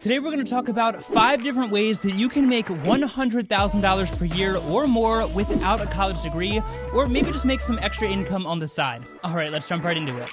Today we're going to talk about 5 different ways that you can make $100,000 per year or more without a college degree, or maybe just make some extra income on the side. All right, let's jump right into it.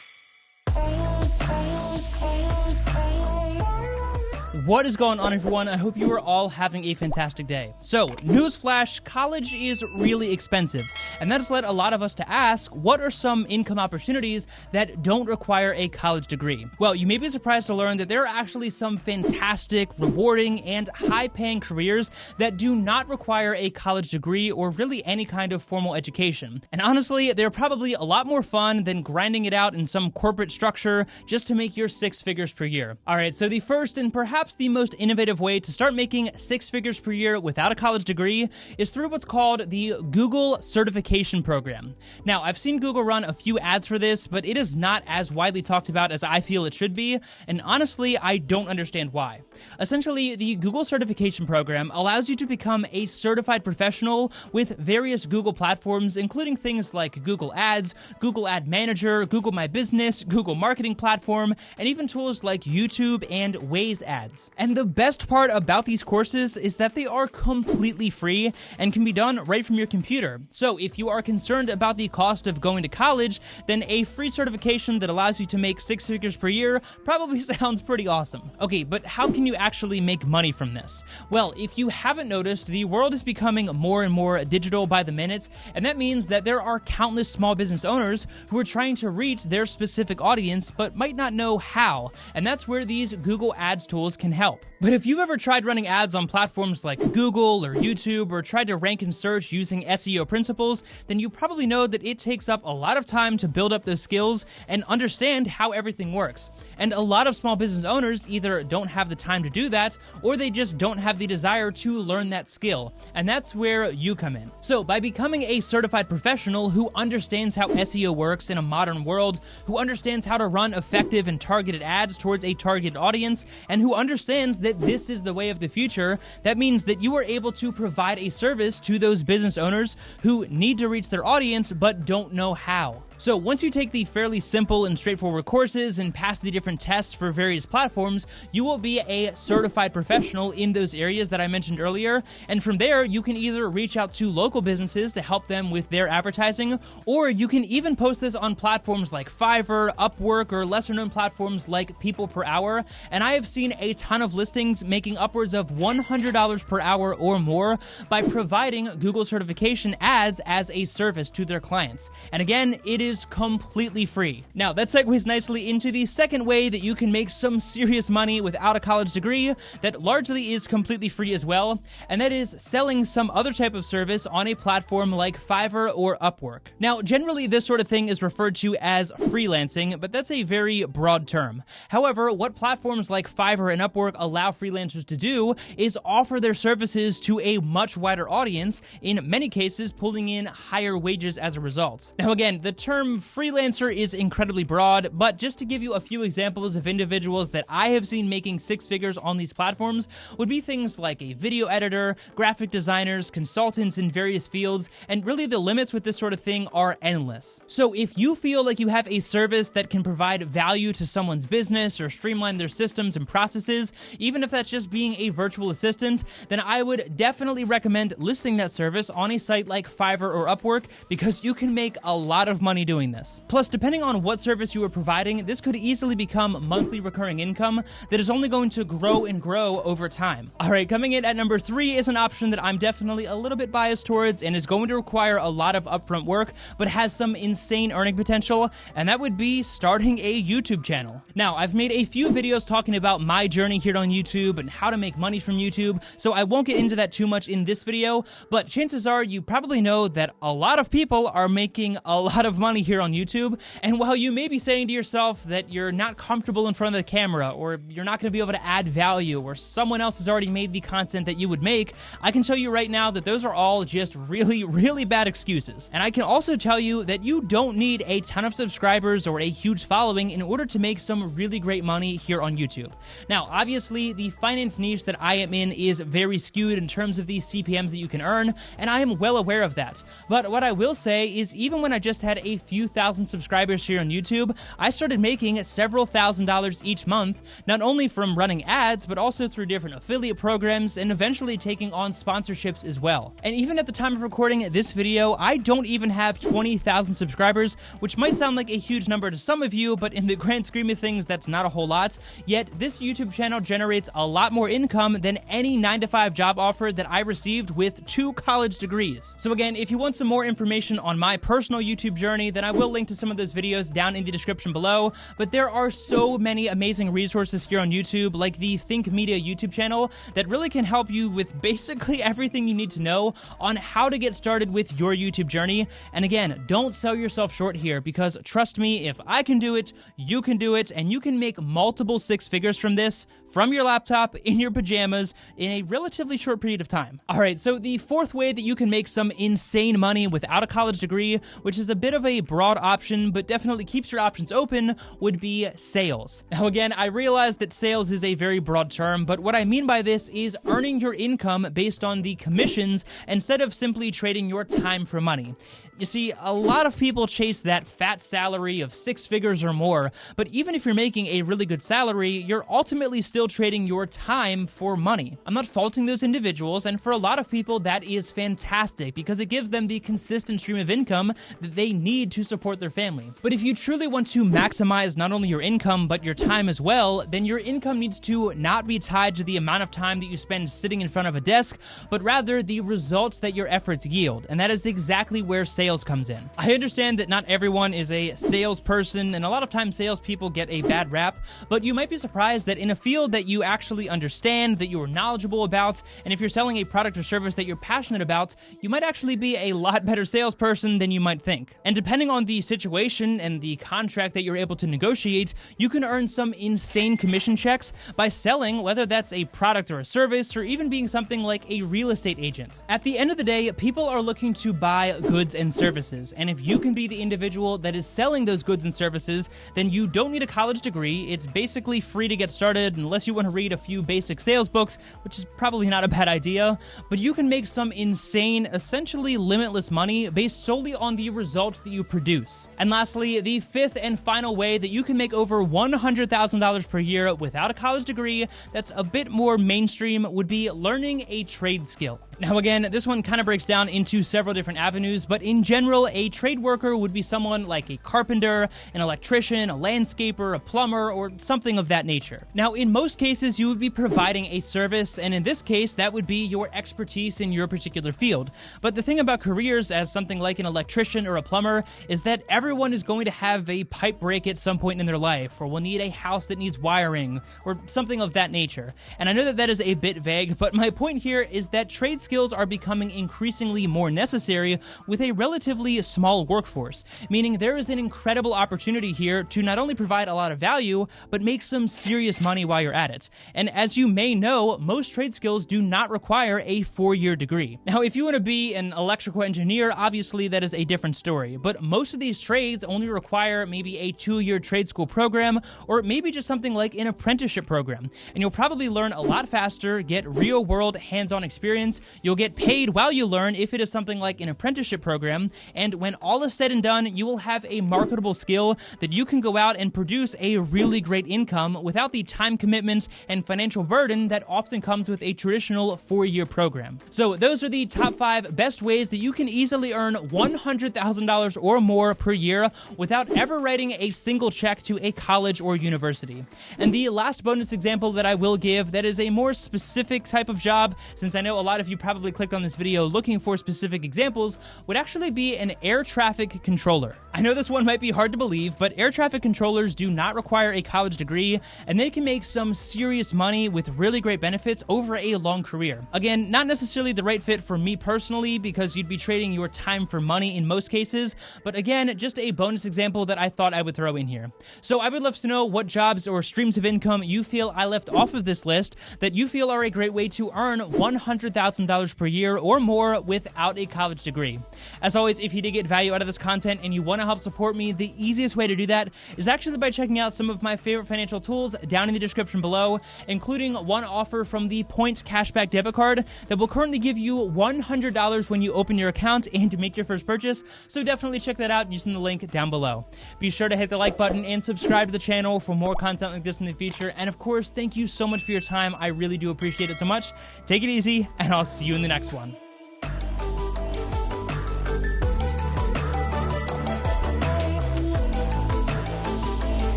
What is going on, everyone? I hope you are all having a fantastic day. So, newsflash, college is really expensive, and that has led a lot of us to ask, what are some income opportunities that don't require a college degree? Well, you may be surprised to learn that there are actually some fantastic, rewarding, and high-paying careers that do not require a college degree or really any kind of formal education. And honestly, they're probably a lot more fun than grinding it out in some corporate structure just to make your 6 figures per year. All right, so the first and perhaps the most innovative way to start making 6 figures per year without a college degree is through what's called the Google Certification Program. Now, I've seen Google run a few ads for this, but it is not as widely talked about as I feel it should be, and honestly, I don't understand why. Essentially, the Google Certification Program allows you to become a certified professional with various Google platforms, including things like Google Ads, Google Ad Manager, Google My Business, Google Marketing Platform, and even tools like YouTube and Waze ads. And the best part about these courses is that they are completely free and can be done right from your computer. So if you are concerned about the cost of going to college, then a free certification that allows you to make 6 figures per year probably sounds pretty awesome. Okay, but how can you actually make money from this? Well, if you haven't noticed, the world is becoming more and more digital by the minute, and that means that there are countless small business owners who are trying to reach their specific audience but might not know how, and that's where these Google Ads tools can help. But if you've ever tried running ads on platforms like Google or YouTube, or tried to rank and search using SEO principles, then you probably know that it takes up a lot of time to build up those skills and understand how everything works. And a lot of small business owners either don't have the time to do that, or they just don't have the desire to learn that skill. And that's where you come in. So by becoming a certified professional who understands how SEO works in a modern world, who understands how to run effective and targeted ads towards a targeted audience, and who understands that this is the way of the future, that means that you are able to provide a service to those business owners who need to reach their audience but don't know how. So once you take the fairly simple and straightforward courses and pass the different tests for various platforms, you will be a certified professional in those areas that I mentioned earlier, and from there you can either reach out to local businesses to help them with their advertising, or you can even post this on platforms like Fiverr, Upwork, or lesser known platforms like People Per Hour, and I have seen a ton of listings making upwards of $100 per hour or more by providing Google certification ads as a service to their clients. And again, it is completely free. Now, that segues nicely into the second way that you can make some serious money without a college degree that largely is completely free as well, and that is selling some other type of service on a platform like Fiverr or Upwork. Now, generally this sort of thing is referred to as freelancing, but that's a very broad term. However, what platforms like Fiverr and Upwork allow freelancers to do is offer their services to a much wider audience, in many cases pulling in higher wages as a result. Now again, the term freelancer is incredibly broad, but just to give you a few examples of individuals that I have seen making 6 figures on these platforms would be things like a video editor, graphic designers, consultants in various fields, and really the limits with this sort of thing are endless. So if you feel like you have a service that can provide value to someone's business or streamline their systems and processes, even if that's just being a virtual assistant, then I would definitely recommend listing that service on a site like Fiverr or Upwork, because you can make a lot of money doing this. Plus, depending on what service you are providing, this could easily become monthly recurring income that is only going to grow and grow over time. All right, coming in at number 3 is an option that I'm definitely a little bit biased towards and is going to require a lot of upfront work, but has some insane earning potential, and that would be starting a YouTube channel. Now, I've made a few videos talking about my journey here on YouTube and how to make money from YouTube, so I won't get into that too much in this video, but chances are you probably know that a lot of people are making a lot of money here on YouTube, and while you may be saying to yourself that you're not comfortable in front of the camera, or you're not going to be able to add value, or someone else has already made the content that you would make, I can tell you right now that those are all just really, really bad excuses. And I can also tell you that you don't need a ton of subscribers or a huge following in order to make some really great money here on YouTube. Now, obviously, the finance niche that I am in is very skewed in terms of the CPMs that you can earn, and I am well aware of that. But what I will say is, even when I just had a few thousand subscribers here on YouTube, I started making several $1,000s each month, not only from running ads, but also through different affiliate programs and eventually taking on sponsorships as well. And even at the time of recording this video, I don't even have 20,000 subscribers, which might sound like a huge number to some of you, but in the grand scheme of things, that's not a whole lot. Yet this YouTube channel generates a lot more income than any 9-to-5 job offer that I received with 2 college degrees. So again, if you want some more information on my personal YouTube journey, then I will link to some of those videos down in the description below. But there are so many amazing resources here on YouTube, like the Think Media YouTube channel, that really can help you with basically everything you need to know on how to get started with your YouTube journey. And again, don't sell yourself short here, because trust me, if I can do it, you can do it, and you can make multiple 6 figures from this, from your laptop, in your pajamas, in a relatively short period of time. All right, so the fourth way that you can make some insane money without a college degree, which is a bit of a broad option, but definitely keeps your options open, would be sales. Now again, I realize that sales is a very broad term, but what I mean by this is earning your income based on the commissions instead of simply trading your time for money. You see, a lot of people chase that fat salary of 6 figures or more, but even if you're making a really good salary, you're ultimately still trading your time for money. I'm not faulting those individuals, and for a lot of people, that is fantastic because it gives them the consistent stream of income that they need to support their family. But if you truly want to maximize not only your income, but your time as well, then your income needs to not be tied to the amount of time that you spend sitting in front of a desk, but rather the results that your efforts yield, and that is exactly where sales comes in. I understand that not everyone is a salesperson, and a lot of times salespeople get a bad rap, but you might be surprised that in a field that you actually understand, that you are knowledgeable about, and if you're selling a product or service that you're passionate about, you might actually be a lot better salesperson than you might think. And depending on the situation and the contract that you're able to negotiate, you can earn some insane commission checks by selling, whether that's a product or a service, or even being something like a real estate agent. At the end of the day, people are looking to buy goods and services, and if you can be the individual that is selling those goods and services, then you don't need a college degree. It's basically free to get started unless you want to read a few basic sales books, which is probably not a bad idea, but you can make some insane, essentially limitless money based solely on the results that you produce. And lastly, the fifth and final way that you can make over $100,000 per year without a college degree that's a bit more mainstream would be learning a trade skill. Now again, this one kind of breaks down into several different avenues, but in general, a trade worker would be someone like a carpenter, an electrician, a landscaper, a plumber, or something of that nature. Now, in most cases, you would be providing a service, and in this case, that would be your expertise in your particular field. But the thing about careers as something like an electrician or a plumber is that everyone is going to have a pipe break at some point in their life, or will need a house that needs wiring, or something of that nature. And I know that that is a bit vague, but my point here is that trade skills are becoming increasingly more necessary with a relatively small workforce, meaning there is an incredible opportunity here to not only provide a lot of value, but make some serious money while you're at it. And as you may know, most trade skills do not require a 4-year degree. Now, if you want to be an electrical engineer, obviously that is a different story, but most of these trades only require maybe a 2-year trade school program, or maybe just something like an apprenticeship program. And you'll probably learn a lot faster, get real-world hands-on experience, you'll get paid while you learn if it is something like an apprenticeship program, and when all is said and done, you will have a marketable skill that you can go out and produce a really great income without the time commitments and financial burden that often comes with a traditional 4-year program. So those are the top 5 best ways that you can easily earn $100,000 or more per year without ever writing a single check to a college or university. And the last bonus example that I will give that is a more specific type of job, since I know a lot of you probably clicked on this video looking for specific examples, would actually be an air traffic controller. I know this one might be hard to believe, but air traffic controllers do not require a college degree, and they can make some serious money with really great benefits over a long career. Again, not necessarily the right fit for me personally, because you'd be trading your time for money in most cases, but again, just a bonus example that I thought I would throw in here. So I would love to know what jobs or streams of income you feel I left off of this list that you feel are a great way to earn $100,000 $100,000 per year or more without a college degree. As always, if you did get value out of this content and you want to help support me, the easiest way to do that is actually by checking out some of my favorite financial tools down in the description below, including one offer from the Points Cashback debit card that will currently give you $100 when you open your account and make your first purchase. So definitely check that out using the link down below. Be sure to hit the like button and subscribe to the channel for more content like this in the future. And of course, thank you so much for your time. I really do appreciate it so much. Take it easy, and I'll see you in the next one.